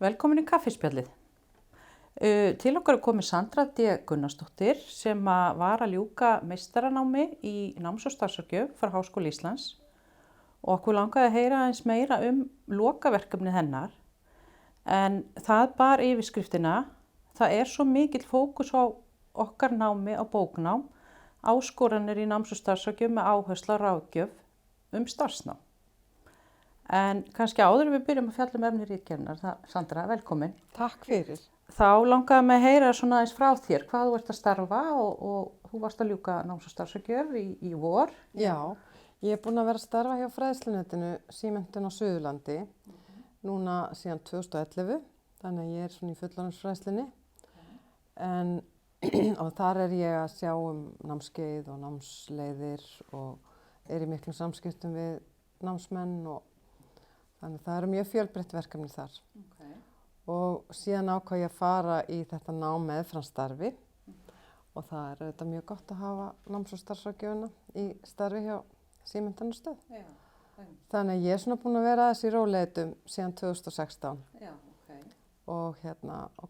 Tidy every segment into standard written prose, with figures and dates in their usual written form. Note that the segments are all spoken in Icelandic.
Velkomin í kaffispjallið. Til okkar er komið Sandra D. Gunnarsdóttir sem var að ljúka meistaranámi í náms- og starfsráðgjöf frá Háskóla Íslands og okkur langaði að heyra aðeins meira lokaverkefnið hennar. En það bar yfirskriftina, það er svo mikill fókus á okkar námi á bóknám, áskoranir í náms- og starfsráðgjöf með áherslu á ráðgjöf starfsnám. En kannski áður en við byrjum að fjalla efni ritgerðarinnar, Sandra, velkomin. Takk fyrir. Þá langaði mig að heyra svona aðeins frá þér, hvað þú ert að starfa og þú varst að ljúka náms- og starfsráðgjöf í vor. Já, ég er búin að vera að starfa hjá Fræðslunetinu Símenntun á Suðurlandi núna síðan 2011, þannig að ég er svona í fullorðinsfræðslunni. En og þar er ég að sjá námskeið og námsleiðir og er í miklum samskiptum við námsmenn og þannig að það eru mjög fjölbreytt verkefni þar. Okay. Og síðan ákvað ég að fara í þetta nám meðframstarfi og það er auðvitað mjög gott að hafa náms- og starfsráðgjöfina í starfi hjá Símenntunarstöð. Já. Þannig að ég er svona búin að vera aðeins í róleitum síðan 2016 Já, og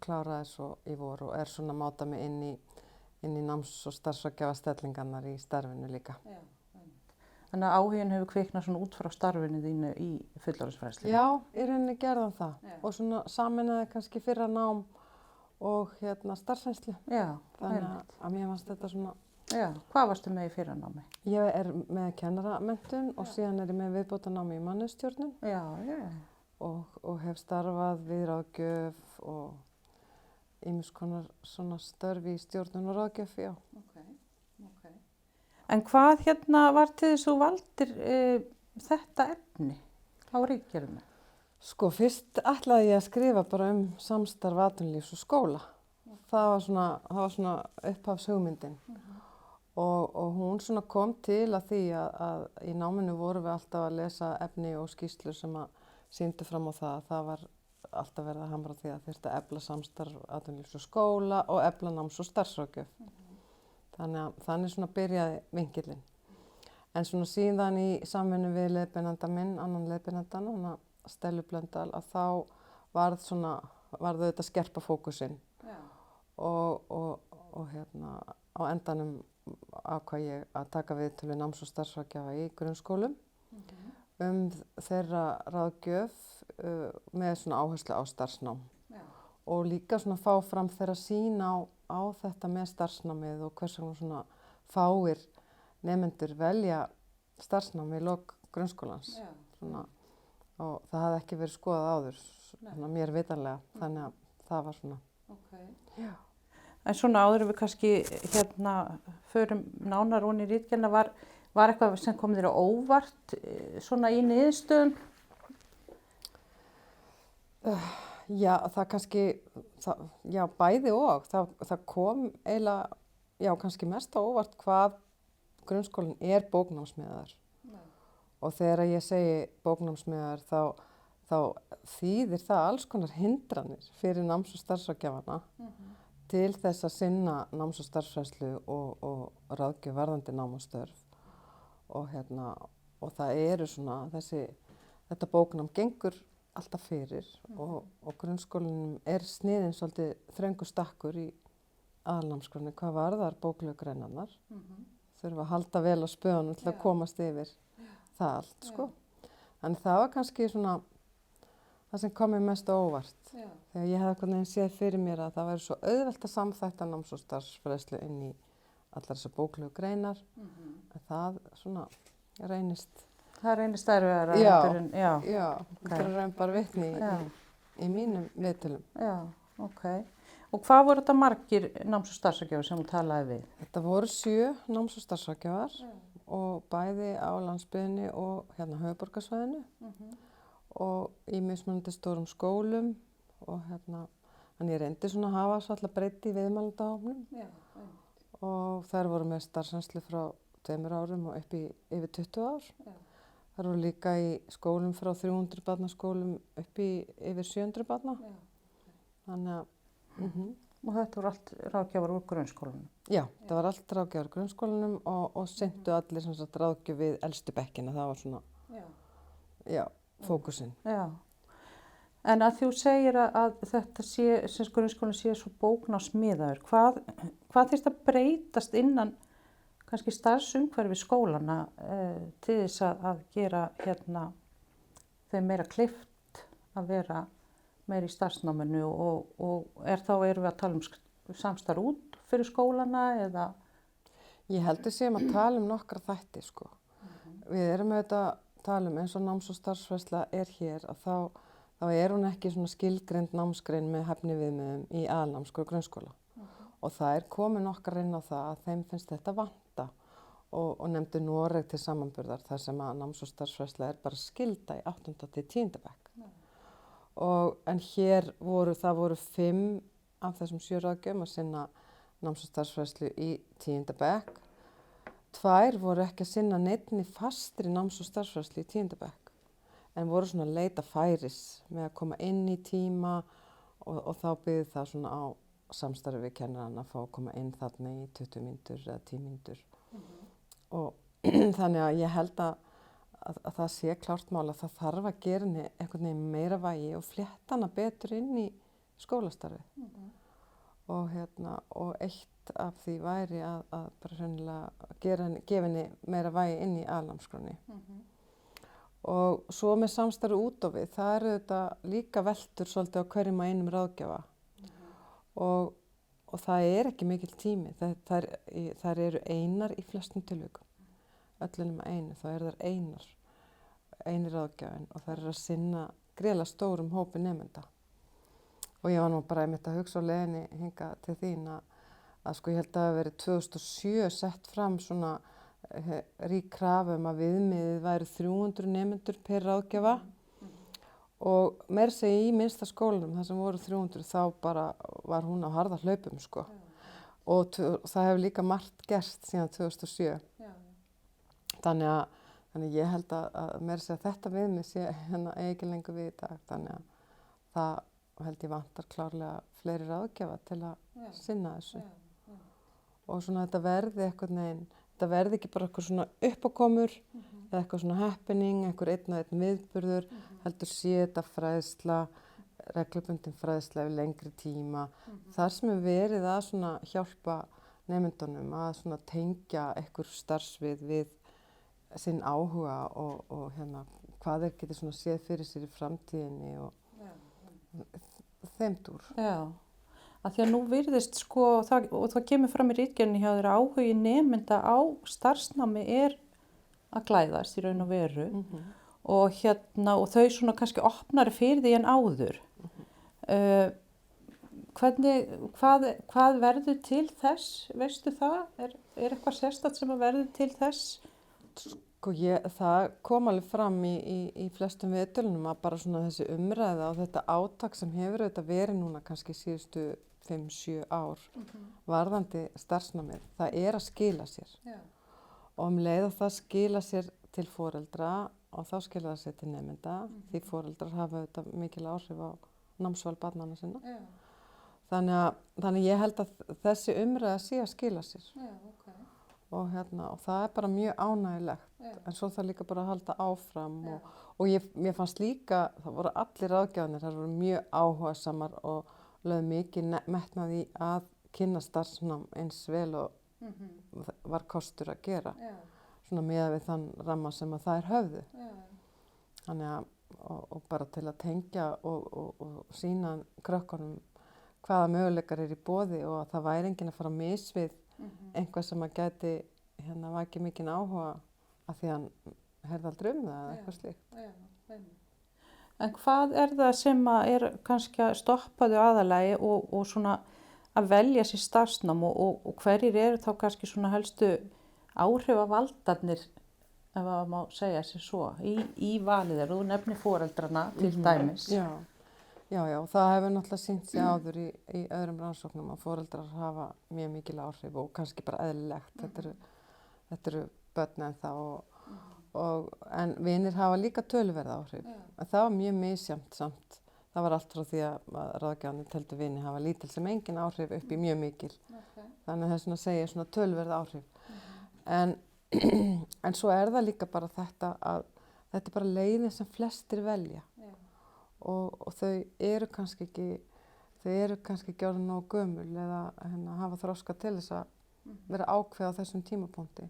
kláraði svo í vor og er svona að máta mig inn í náms- og starfsráðgjafastellingarnar í starfinu líka. Já. Þannig að áhuginn hefur kviknað svona út frá starfinu þínu í fullorðinsfræðslu. Já, í rauninni gerðan það. Já. Og svona sameinaði kannski fyrra nám og starfsreynslu. Já, þannig að mér fannst þetta svona. Já, hvað varstu með í fyrranámi? Ég er með kennaramenntun og síðan er ég með viðbótarnámi í mannauðsstjórnun. Já. Og hef starfað við ráðgjöf og ýmiss konar svona störf í stjórnun og ráðgjöf, já. Okay. En hvað var til þess að þú valdir þetta efni á ritgerðinni? Sko, fyrst ætlaði ég að skrifa bara samstarf atvinnulífs og skóla. Það var svona upphafshugmyndin. Og hún svona kom til að því að í náminu vorum við alltaf að lesa efni og skýrslur sem að sýndu fram á það að það var alltaf verið að hamra því að þyrfti að efla samstarf atvinnulífs og skóla og efla náms- og starfsráðgjöf. Þannig svona byrjaði vinkillinn. En svona síðan í samvinnu við leiðbeinanda minn, annan leiðbeinandan, hana Stellu Blöndal, að þá varð auðvitað skerpa fókusinn. Já. Og á endanum ákvað ég að taka viðtöl við náms- og starfsráðgjafa í grunnskólum þeirra ráðgjöf með svona áherslu á starfsnám. Já. Og líka svona fá fram þeirra sýn á þetta með starfsnámið og hvers vegna svona fáir nemendur velja starfsnámi í lok grunnskólans. Svona, og það hafði ekki verið skoðað áður, svona, mér vitanlega, þannig að það var svona. Okay. Já. En svona áður við kannski förum nánar onni í ritgerðina, var eitthvað sem kom þér á óvart svona í niðurstöðum? Já, það kannski, já, bæði og. Það kom eiginlega, já, kannski mest á óvart hvað grunnskólinn er bóknámsmiðaður. Og þegar ég segi bóknámsmiðaður þá þýðir það alls konar hindranir fyrir náms- og starfsráðgjafana til þess að sinna náms- og starfsfræðslu og ráðgjöf varðandi nám og störf. Og það eru svona þetta bóknám gengur alltaf fyrir og grunnskólanum er sniðinn svolítið þröngur stakkur í aðalnámskránni hvað varðar bóklegu greinarnar. Þurfa að halda vel á spöðunum til að komast yfir það allt, sko. Þannig það var kannski svona það sem kom mér mest á óvart. Já. Þegar ég hefði einhvern veginn séð fyrir mér að það væri svo auðvelt að samþætta náms- og starfsfræðslu inn í allar þessar bóklegu greinar. En það svona reynist. Það reynist erfiðara. Já, það er raun bara vitni í mínum viðtölum. Já, ok. Og hvað voru þetta margir náms- og starfsráðgjafar sem þú talaði við? Þetta voru 7 náms- og starfsráðgjafar og bæði á landsbyggðinni og höfuðborgarsvæðinu og í mismunandi stórum skólum og þannig ég reyndi svona að hafa svo alltaf breytt í viðmælendahópnum og þær voru með starfsreynslu frá 2 árum og upp í yfir 20 ár. Þær voru líka í skólum frá 300 barnaskólum upp í yfir 700 barna. Þannig að Og þetta voru allt ráðgjafar úr grunnskólanum? Já, það var allt ráðgjafar úr grunnskólanum og sinntu allir sem sagt ráðgjöf við elstu bekkina. Það var svona, já, fókusinn. Já. En að þú segir að þetta sé, sem grunnskólinn sé svo bóknámsmiðaður, hvað þyrfti að breytast innan kannski starfsumhverfi skólana til þess að gera þeim meira kleift að vera meira í starfsnáminu og erum við að tala um samstarf út fyrir skólana eða? Ég held við séum að tala um nokkra þætti sko. Við erum auðvitað að tala um eins og náms- og starfsfræðsla hér að þá hún ekki svona skilgreind námsgrein með hæfniviðmiðum í aðalnámskrá grunnskóla. Og það komin okkar inn á það að þeim finnst þetta vanta og nefndu Noreg til samanburðar þar sem að náms- og starfsfræðsla bara skylda í 8. til 10. bekk. En hér voru 5 af þessum 7 ráðgjöfum að sinna náms- og starfsfræðslu í 10. bekk. 2 voru ekki að sinna neinni fastri náms- og starfsfræðslu í 10. bekk. En voru svona að leita færis með að koma inn í tíma og þá byggði það svona á samstarfi við kennarann að fá að koma inn þarna í 20 mínútur eða 10 mínútur. Og þannig að ég held að það sé klárt mál að það þarf að gera henni einhvern veginn meira vægi og flétta hana betur inn í skólastarfi. Og eitt af því væri að bara hreinlega gefa henni meira vægi inn í aðalnámskránni. Og svo með samstarfi út á við, það þetta líka veltur svolítið á hverjum og einum ráðgjafa. Og það ekki mikill tími, þær eru einar í flestum tilvikum. Öllunum einu, þá þær einir ráðgjafinn og þær að sinna gríðarlega stórum hópi nemenda. Og ég var nú bara einmitt að hugsa á leiðinni hingað til þín að sko ég held að það hafi verið 2007 sett fram svona rík krafa að viðmiðið væri 300 nemendur per ráðgjafa og meira segja í minnsta skólanum þar sem voru 300 þá bara var hún á harða hlaupum sko. Og það hefur líka margt gerst síðan 2007. Þannig að ég held að meira segja þetta viðmið sé ekki lengur við í dag. Þannig að það held ég vantar klárlega fleiri ráðgjafa til að sinna þessu. Og svona þetta verði einhvern veginn, þetta verði ekki bara eitthvað svona uppákomur eða eitthvað svona happening, einhver einn og einn viðburður, heldur sé þetta fræðsla, reglubundin fræðsla yfir lengri tíma. Þar sem verið að svona hjálpa nemendunum að svona tengja einhver starfsvið við sinn áhuga og hvað geti svona séð fyrir sér í framtíðinni og þeim dúr. Já, að því að nú virðist sko, og það kemur fram í ritgerðinni hjá þér að áhugi nemenda á starfsnámi að glæðast í raun og veru og þau svona kannski opnari fyrir því en áður. Hvað verður til þess, veistu það? Er eitthvað sérstakt sem að verður til þess? Sko það kom alveg fram í flestum viðtölunum að bara svona þessi umræða og þetta átak sem hefur auðvitað verið núna kannski síðustu 5-7 ár varðandi starfsnámið, það að skila sér. Og leið og það skila sér til foreldra og þá skila það sér til nemenda því foreldrar hafa auðvitað mikil áhrif á námsval barnanna sinna. Þannig að ég held að þessi umræða sé að skila sér. Og það bara mjög ánægilegt, en svo það líka bara að halda áfram og mér fannst líka, það voru allir ráðgjafarnir, það voru mjög áhugasamar og lögðu mikið metnað í að kynna starfsnám eins vel og var kostur að gera, svona miðað við þann ramma sem að það höfðu. Þannig að, og bara til að tengja og sýna krökkunum hvaða möguleikar í boði og að það væri enginn að fara misvið einhvað sem að gæti vakið mikinn áhuga af því hann heyrði aldrei það eða eitthvað slíkt. En hvað það sem að kannski að stoppa þau aðalagi og svona að velja sér starfsnám og hverjir eru þá kannski svona helstu áhrifavaldarnir, ef að má segja sér svo, í valið þeirra? Þú nefnir foreldrana til dæmis. Já, það hefur náttúrulega sýnt sig áður í öðrum rannsóknum að foreldrar hafa mjög mikil áhrif og kannski bara eðlilegt. Þetta eru börn en það en vinir hafa líka töluverð áhrif. En það var mjög misjafnt samt. Það var allt frá því að ráðgjafarnir teldu vini hafa lítil sem engin áhrif upp í mjög mikil. Þannig að það segja svona töluverð áhrif. En svo það líka bara þetta að þetta bara leiðin sem flestir velja. og þau eru kannski ekki orðin nógu gömul eða hafa þroska til þess að vera ákveð á þessum tímapunkti.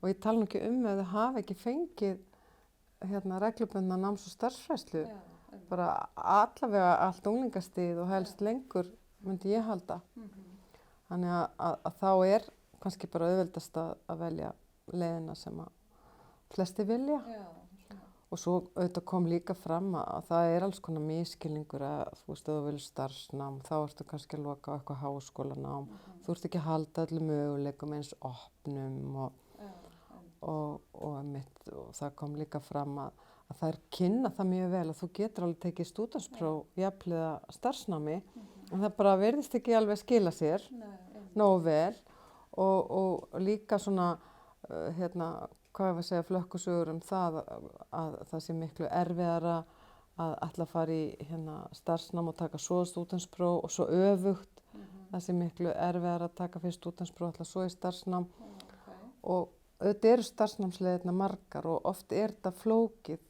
Og ég tala nú ekki ef þau hafa ekki fengið reglubundna náms- og starfsfræðslu, bara allavega allt unglingastigið og helst lengur myndi ég halda. Þannig að þá er kannski bara auðveldast að velja leiðina sem að flesti vilja. Og svo auðvitað kom líka fram að það er alls konar misskilningur að þú veist, ef þú vilja starfsnám, þá ertu kannski að loka á eitthvað háskólanám. Þú ert ekki að halda öllum möguleikum eins opnum og það kom líka fram að þær kynna það mjög vel að þú getur alveg tekið stúdentspróf jafnhliða starfsnámi en það bara virðist ekki alveg skila sér nógu vel og líka svona hvað ég var að segja flökkusögur það að það sé miklu erfiðara að ætla að fara í starfsnám og taka svo stúdentspróf og svo öfugt. Það sé miklu erfiðara að taka fyrst stúdentspróf og ætla svo í starfsnám. Og auðvitað eru starfsnámsleiðirnar margar og oft er þetta flókið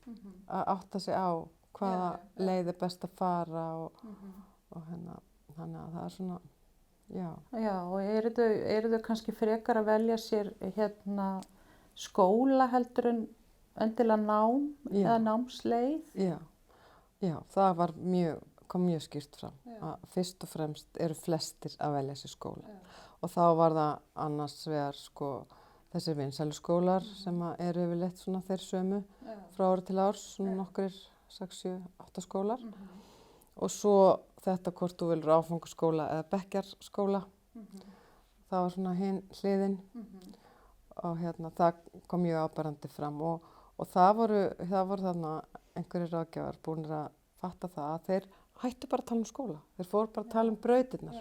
að átta sig á hvaða leið er best að fara og þannig að það er svona, Já, og eru þau kannski frekar að velja sér skóla heldur en endilega nám eða námsleið? Já, það kom mjög skýrt fram að fyrst og fremst eru flestir að velja sér skóla. Og þá var það annars vegar þessir vinsælu skólar sem eru yfirleitt svona þeir sömu frá ári til árs, svona nokkrir 6, 7, 8 skólar. Og svo þetta hvort þú vilur áfangaskóla eða bekkjarskóla. Það var svona hin hliðin og það kom mjög áberandi fram og það voru þarna einhverjir ráðgjafar búnir að fatta það að þeir hættu bara að tala um skóla. Þeir fóru bara að tala um brautirnar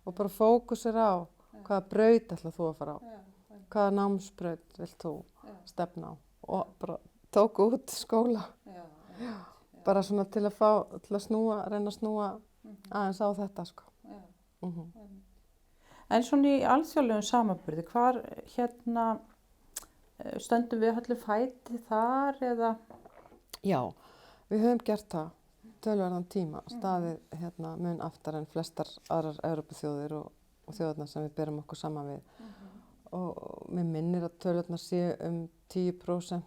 og bara fókusir á hvaða braut ætlar þú að fara á. Hvaða námsbraut vilt þú stefna á og bara tóku út skóla. Bara svona til að reyna að snúa aðeins á þetta En svona í alþjóðlegum samanburði, hvar stöndum við öllu fæti þar eða? Já, við höfum gert það töluverðan tíma, staðið mun aftar en flestar aðrar Evrópuþjóðir og þjóðirnar sem við berum okkur saman við. Og mér minnir að tölurnar séu 10%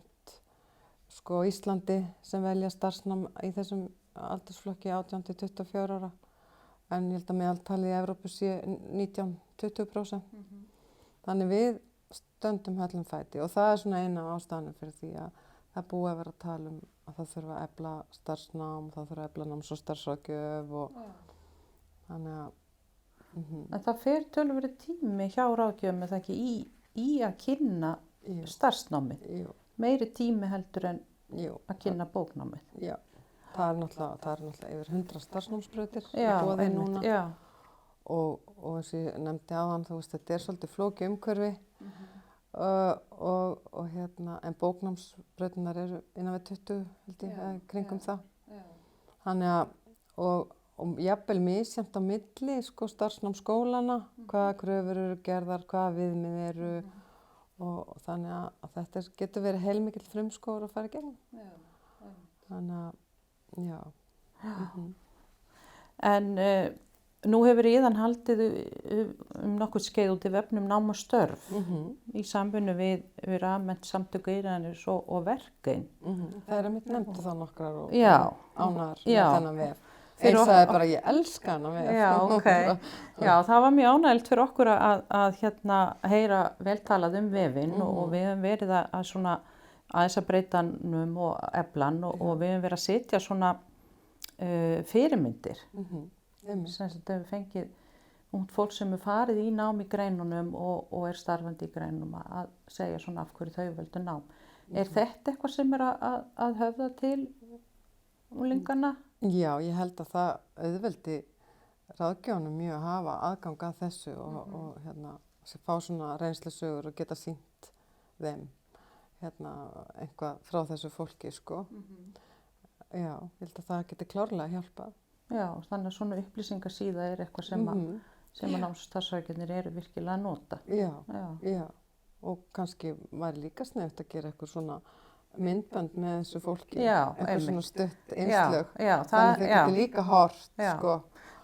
á Íslandi sem velja starfsnám í þessum aldursflokki 18 til 24 ára. En ég held að meðaltalið í Evrópu sé 19-20%. Þannig við stöndum höllum fæti og það er svona eina ástæðan fyrir því að það er búið að vera að tala um að það þurfa að efla starfsnám, það þurfa að efla náms- og starfsráðgjöf og þannig að En það fer töluverður tími hjá ráðgjöfum eða ekki í að kynna starfsnámið. Meiri tími heldur en að kynna bóknámið. Já, það er náttúrulega yfir 100 starfsnámsbrautir í boði núna. Og eins og ég nefndi áðan, þú veist, þetta er svolítið flókið umhverfi en bóknámsbrautirnar eru innan við 20 held ég, kringum það. Þannig að og jafnvel misjafnt á milli starfsnámsskólana, hvaða kröfur eru gerðar, hvaða viðmið eru og þannig að þetta getur verið heilmikill frumskógur að fara í gegnum. Þannig að, já. En nú hefur Iðan haldið nokkuð skeið út í vefnum Nám og störf í samvinnu við rafmennt samtök Iðnaðarins og Verkinn. Það er mitt nefndu það nokkrar og ánægðar með þennan vef. Eins sagði bara ég elska hana vef. Já, það var mjög ánægjulegt fyrir okkur að heyra veltalað vefinn og við höfum verið að svona aðeins að breyta hann og efla hann og við höfum verið að setja svona fyrirmyndir. Sem þetta hefur fengið ungt fólk sem er farið í nám í greinunum og er starfandi í greinunum að segja svona af hverju þau völdu nám. Er þetta eitthvað sem er að höfða til unglingana? Já, ég held að það auðveldi ráðgjöfunum mjög að hafa aðgang að þessu og fá svona reynslusögur og geta sýnt þeim eitthvað frá þessu fólki, Já, ég held að það geti klárlega hjálpað. Já, þannig að svona upplýsingasíða er eitthvað sem að náms- og starfsráðgjafarnir eru virkilega að nota. Já, og kannski væri líka snautt að gera eitthvað svona myndbönd með þessu fólki, Já, eitthvað svona einmitt. stutt innslög, Já, þannig að þau já. getur líka hort, Já. sko.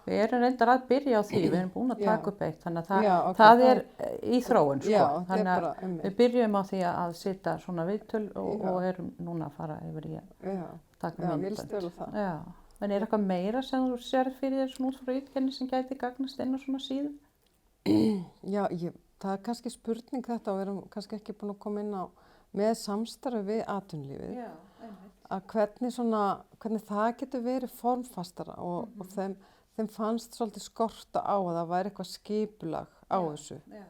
Við erum reyndar að byrja á því, við erum búin að Já. taka upp eitt, þannig að Já, ok, það er í þróun, sko. Já, þetta er Þannig að bara einmitt. við byrjum á því að sitja svona viðtöl og, Já. og erum núna að fara yfir í að Já, taka já, myndbönd. vilstu vel það. Já, en er eitthvað meira sem þú sér fyrir þér svona út frá ítkenni sem gæti gagnast inn á svona síðu? Já, það er kannski spurning þetta og við erum kannski ekki búin að koma inn á með samstarfi við atvinnulífið. Já, einmitt. Að hvernig það getur verið formfastara og þeim fannst svolítið skorta á að það væri eitthvað skipulag á þessu. Já.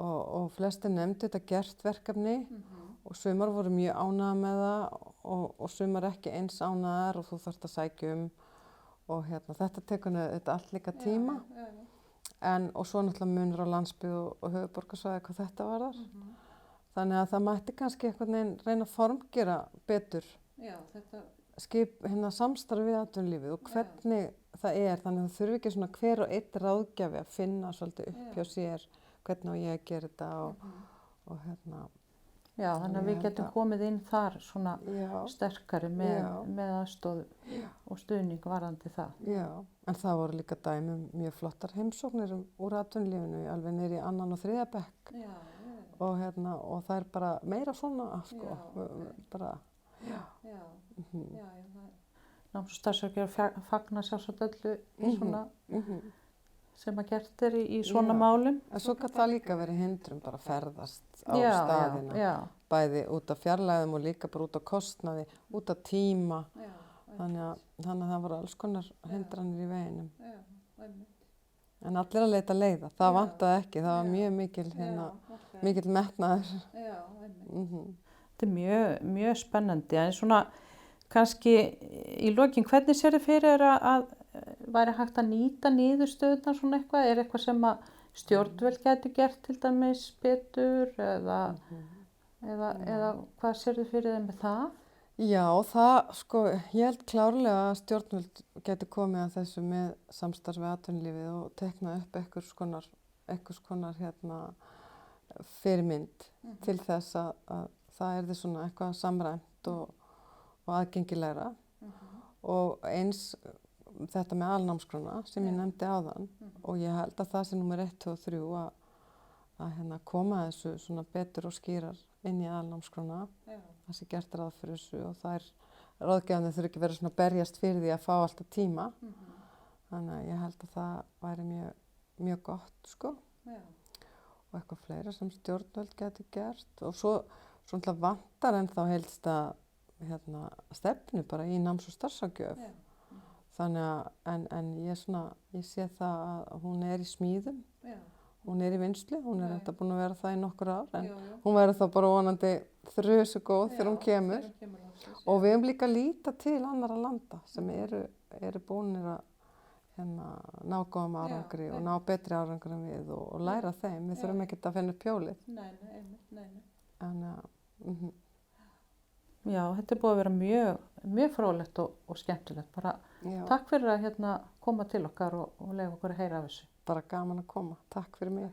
Og flestir nefndu þetta gert verkefni og sumar voru mjög ánægðar með það og sumar ekki eins ánægðar og þú þarft að sækja og þetta tekur þetta allt líka tíma. Og svo náttúrulega munur á landsbyggð og höfuðborgarsvæði hvað þetta varðar. Þannig að það mætti kannski einhvern veginn reyna að formgera betur samstarf við atvinnulífið og hvernig það er. Þannig að það þurfi ekki svona hver og einn ráðgjafi að finna svolítið upp hjá sér hvernig á ég að gera þetta Já, þannig að við getum komið inn þar svona sterkari með aðstoð og stuðning varðandi það. Já, en það voru líka dæmi mjög flottar heimsóknir úr atvinnulífinu, alveg niður í 2. og 3. bekk. Og það er bara meira svona, sko, bara, Náms- og starfsráðgjafar fagna sjálfsagt öllu í svona sem að gert er í svona málum. En svo kann það líka verið hindrun bara að ferðast á staðina, bæði út af fjarlægðum og líka bara út af kostnaði, út af tíma. Þannig að það voru alls konar hindranir í veginum. En allir að leita leiða, það vantaði ekki, það var mjög mikill metnaður. Þetta er mjög spennandi, en svona kannski í lokin, hvernig sér þið fyrir að væri hægt að nýta niðurstöðuna svona eitthvað? Er eitthvað sem að stjórnvöld gæti gert til dæmis betur eða hvað sér þið fyrir þeim með það? Já, það, sko, ég held klárlega að stjórnvöld geti komið að þessu með samstarf við atvinnulífið og tekna upp einhvers konar fyrirmynd til þess að það er svona eitthvað samræmt og aðgengilegra. Og eins þetta með alnámskrana sem ég nefndi áðan og ég held að það sé númer 1, 2 og 3 að koma þessu svona betur og skýrar inn í alnámskrana. Það sé gert ráð fyrir þessu og það ráðgjafarnir þurfi ekki verið svona berjast fyrir því að fá alltaf tíma. Þannig að ég held að það væri mjög gott, sko. Og eitthvað fleira sem stjórnvöld geti gert og svo vantar ennþá heildstæða stefnu bara í náms- og starfsráðgjöf. Þannig að en ég sé það að hún er í smíðum, hún er í vinnslu, hún er þetta búin að vera það í nokkur ár en hún verður þá bara vonandi þrjusugóð þegar hún kemur. Og við höfum líka að líta til annarra landa sem eru búinir að ná góðum árangri og ná betri árangri en við og læra þeim. Við þurfum ekkert að finna upp hjólið. Nei. Já, þetta er búið að vera mjög fróðlegt og skemmtilegt. Bara takk fyrir að koma til okkar og leyfa okkur að heyra af þessu. Bara gaman að koma. Takk fyrir mig.